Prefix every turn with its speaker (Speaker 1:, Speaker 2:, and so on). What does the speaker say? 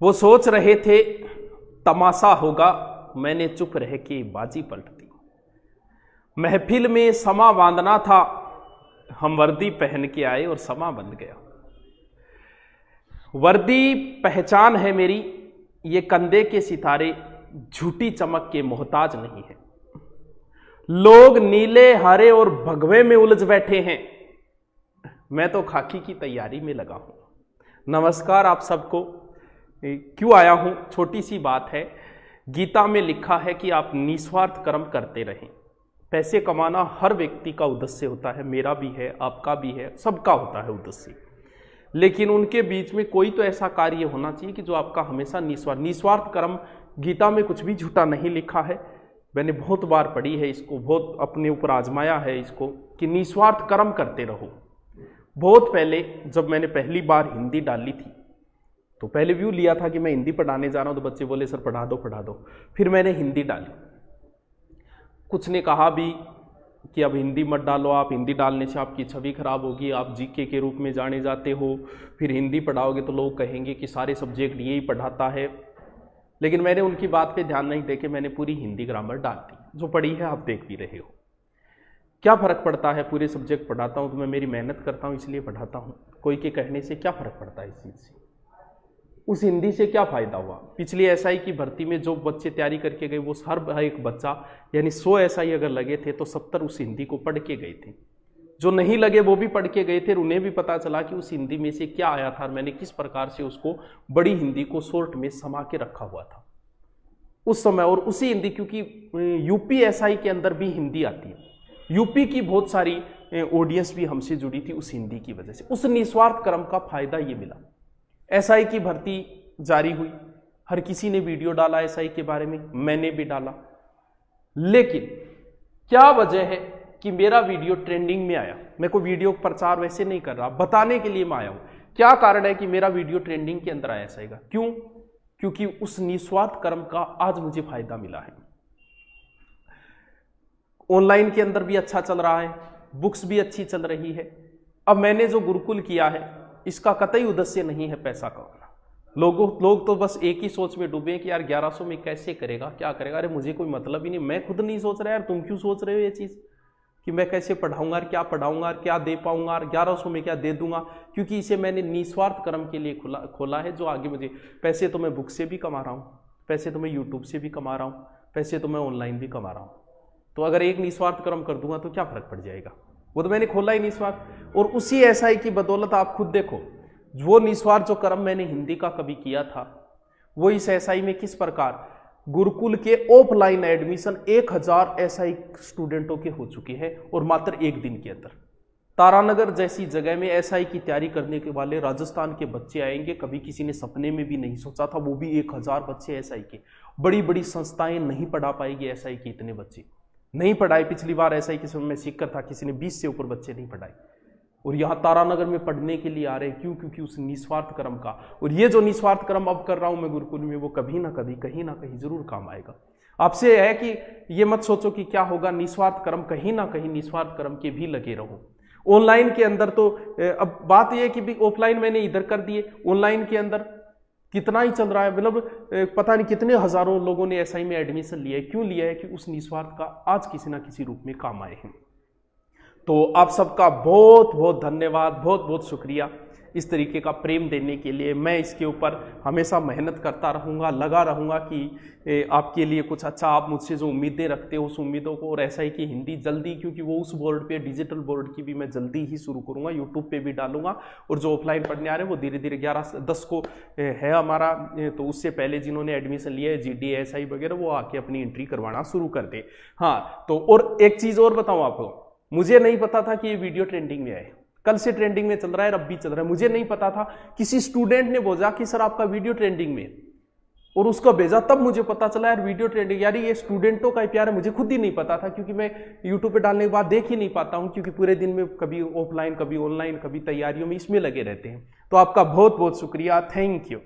Speaker 1: वो सोच रहे थे तमाशा होगा, मैंने चुप रह के बाजी पलट दी। महफिल में समा बांधना था, हम वर्दी पहन के आए और समा बंध गया। वर्दी पहचान है मेरी, ये कंधे के सितारे झूठी चमक के मोहताज नहीं है। लोग नीले हरे और भगवे में उलझ बैठे हैं, मैं तो खाकी की तैयारी में लगा हूं। नमस्कार आप सबको। क्यों आया हूं? छोटी सी बात है। गीता में लिखा है कि आप निस्वार्थ कर्म करते रहें। पैसे कमाना हर व्यक्ति का उद्देश्य होता है, मेरा भी है, आपका भी है, सबका होता है उद्देश्य। लेकिन उनके बीच में कोई तो ऐसा कार्य होना चाहिए कि जो आपका हमेशा निस्वार्थ कर्म। गीता में कुछ भी झूठा नहीं लिखा है। मैंने बहुत बार पढ़ी है इसको, बहुत अपने ऊपर आजमाया है इसको कि निस्वार्थ कर्म करते रहो। बहुत पहले जब मैंने पहली बार हिंदी डाली थी तो पहले व्यू लिया था कि मैं हिंदी पढ़ाने जा रहा हूं, तो बच्चे बोले सर पढ़ा दो पढ़ा दो। फिर मैंने हिंदी डाली। कुछ ने कहा भी कि अब हिंदी मत डालो, आप हिंदी डालने से आपकी छवि खराब होगी, आप जीके के रूप में जाने जाते हो, फिर हिंदी पढ़ाओगे तो लोग कहेंगे कि सारे सब्जेक्ट यही पढ़ाता है। लेकिन मैंने उनकी बात पे ध्यान नहीं देके मैंने पूरी हिंदी ग्रामर डाल दी, जो पढ़ी है आप देख भी रहे हो। क्या फ़र्क पड़ता है? पूरे सब्जेक्ट पढ़ाता हूँ तो मैं मेरी मेहनत करता हूँ इसलिए पढ़ाता हूँ। कोई के कहने से क्या फ़र्क पड़ता है इस चीज़ से? उस हिंदी से क्या फ़ायदा हुआ? पिछली एसआई की भर्ती में जो बच्चे तैयारी करके गए वो हर एक बच्चा यानी 100 एसआई अगर लगे थे तो 70 उस हिंदी को पढ़ के गए थे। जो नहीं लगे वो भी पढ़ के गए थे, उन्हें भी पता चला कि उस हिंदी में से क्या आया था और मैंने किस प्रकार से उसको बड़ी हिंदी को शॉर्ट में समा के रखा हुआ था उस समय। और उसी हिंदी, क्योंकि यूपी एसआई के अंदर भी हिंदी आती है, यूपी की बहुत सारी ऑडियंस भी हमसे जुड़ी थी उस हिंदी की वजह से। उस निस्वार्थ कर्म का फायदा ये मिला। एसआई की भर्ती जारी हुई, हर किसी ने वीडियो डाला एसआई के बारे में, मैंने भी डाला। लेकिन क्या वजह है कि मेरा वीडियो ट्रेंडिंग में आया? मैं कोई वीडियो प्रचार वैसे नहीं कर रहा, बताने के लिए मैं आया हूं। क्या कारण है कि मेरा वीडियो ट्रेंडिंग के अंदर आया एसआई का? क्यों? क्योंकि उस निस्वार्थ कर्म का आज मुझे फायदा मिला है। ऑनलाइन के अंदर भी अच्छा चल रहा है, बुक्स भी अच्छी चल रही है। अब मैंने जो गुरुकुल किया है इसका कतई उद्देश्य नहीं है पैसा कमाना। लोग तो बस एक ही सोच में डूबे हैं कि यार 1100 में कैसे करेगा, क्या करेगा। अरे मुझे कोई मतलब ही नहीं, मैं खुद नहीं सोच रहा यार, तुम क्यों सोच रहे हो ये चीज़ कि मैं कैसे पढ़ाऊंगा और क्या पढ़ाऊंगा और क्या दे पाऊंगा और 1100 में क्या दे दूंगा। क्योंकि इसे मैंने निस्वार्थ कर्म के लिए खोला है, जो आगे मुझे पैसे तो मैं बुक से भी कमा रहा हूँ, पैसे तो मैं यूट्यूब से भी कमा रहा हूँ, पैसे तो मैं ऑनलाइन भी कमा रहा हूँ। तो अगर एक निस्वार्थ कर्म कर दूंगा तो क्या फर्क पड़ जाएगा? वो तो मैंने खोला ही निस्वार्थ। और उसी एसआई की बदौलत आप खुद देखो, वो निस्वार्थ जो कर्म मैंने हिंदी का कभी किया था वो इस एसआई में किस प्रकार गुरुकुल के ऑफलाइन एडमिशन 1000 एसआई स्टूडेंटों के हो चुके हैं। और मात्र एक दिन के अंदर तारानगर जैसी जगह में एसआई की तैयारी करने के वाले राजस्थान के बच्चे आएंगे, कभी किसी ने सपने में भी नहीं सोचा था। वो भी 1000 बच्चे एसआई के। बड़ी बड़ी संस्थाएं नहीं पढ़ा पाएगी एसआई के इतने बच्चे, नहीं पढ़ाए। पिछली बार एसआई के समय में सीखकर था, किसी ने 20 से ऊपर बच्चे नहीं पढ़ाए। और यहाँ तारानगर में पढ़ने के लिए आ रहे हैं। क्यों? क्योंकि उस निस्वार्थ कर्म का। और ये जो निस्वार्थ कर्म अब कर रहा हूं मैं गुरुकुल में, वो कभी ना कभी कहीं ना कहीं जरूर काम आएगा। आपसे है कि ये मत सोचो कि क्या होगा, निस्वार्थ कर्म कहीं ना कहीं निस्वार्थ कर्म के भी लगे रहो। ऑनलाइन के अंदर तो अब बात यह है कि भी ऑफलाइन मैंने इधर कर दिए, ऑनलाइन के अंदर कितना ही चल रहा है। मतलब पता नहीं कितने हजारों लोगों ने एसआई में एडमिशन लिया है। क्यों लिया है? कि उस निस्वार्थ का आज किसी ना किसी रूप में काम आए हैं। तो आप सबका बहुत बहुत धन्यवाद, बहुत बहुत शुक्रिया इस तरीके का प्रेम देने के लिए। मैं इसके ऊपर हमेशा मेहनत करता रहूँगा, लगा रहूँगा कि आपके लिए कुछ अच्छा, आप मुझसे जो उम्मीदें रखते हो उस उम्मीदों को। और एसआई की हिंदी जल्दी, क्योंकि वो उस बोर्ड पे डिजिटल बोर्ड की भी मैं जल्दी ही शुरू करूँगा, यूट्यूब पे भी डालूंगा। और जो ऑफलाइन पढ़ने आ रहे हैं वो धीरे धीरे 11-10 को है हमारा, तो उससे पहले जिन्होंने एडमिशन लिया है जीडी एसआई वगैरह, वो आके अपनी एंट्री करवाना शुरू कर दे। हाँ, तो और एक चीज़ और बताऊँ आपको, मुझे नहीं पता था कि ये वीडियो ट्रेंडिंग में आए। कल से ट्रेंडिंग में चल रहा है, अब भी चल रहा है। मुझे नहीं पता था, किसी स्टूडेंट ने बोला कि सर आपका वीडियो ट्रेंडिंग में, और उसका भेजा, तब मुझे पता चला यार वीडियो ट्रेंडिंग। यार ये स्टूडेंटों का प्यार है, मुझे खुद ही नहीं पता था, क्योंकि मैं यूट्यूब पे डालने के बाद देख ही नहीं पाता हूं, क्योंकि पूरे दिन में कभी ऑफलाइन कभी ऑनलाइन कभी तैयारियों में इसमें लगे रहते हैं। तो आपका बहुत बहुत शुक्रिया, थैंक यू।